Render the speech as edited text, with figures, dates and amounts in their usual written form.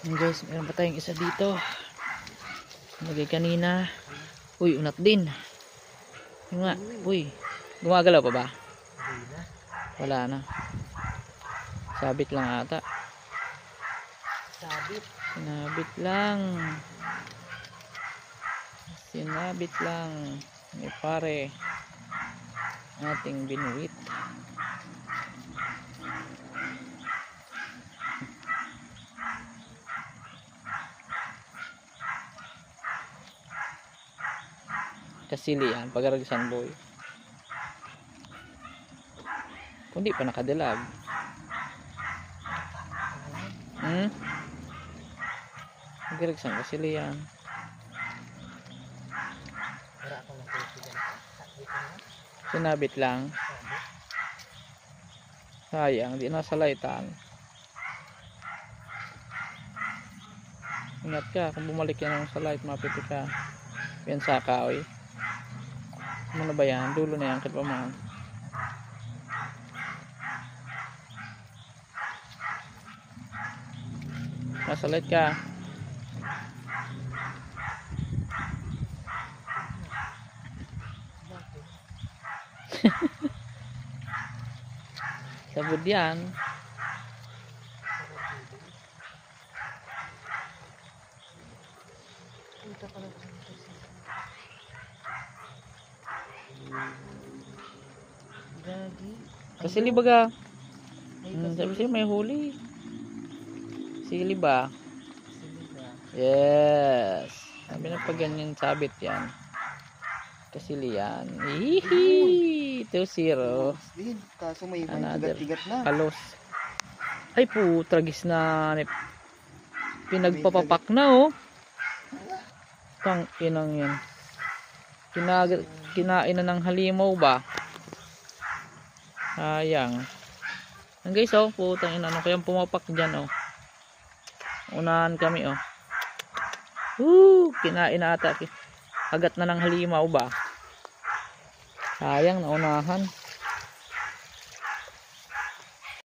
Yan guys, meron pa tayong isa dito. Nagay kanina. Uy, unat din. Yung nga, uy. Gumagalaw pa ba? Wala na. Sabit lang ata. Sinabit lang. Sinabit lang. May pare. Ating binuwit. Kasili yan, pagaragsan boy. Kundi pa nakadilag. Pagaragsan kasili yan. Sinabit lang. Sayang, di nasa laitan. Ingat ka, kung bumalik yan sa light, mapiti ka. Yan sa kaoy. Ano ba yan? Dulo na yan, kahit pa man. Nasa light ka. Sabod yan. Kasili baga. Sabi siya may huli. Sili ba? Yes. Sabi na pag ganyan sabit yan. Kasili yan. Hihi. 2-0. Kaso may Another tigat na. kalos. Ay po, tragis na. Pinagpapapak na oh. Tang inang yan. Kinain na ng halimaw ba? Sayang. Ang guys oh, putang ina, ano kayang pumapak dyan oh. Unahan kami oh. Kinain na ata. Hagat na ng halimaw ba? Sayang, naunahan.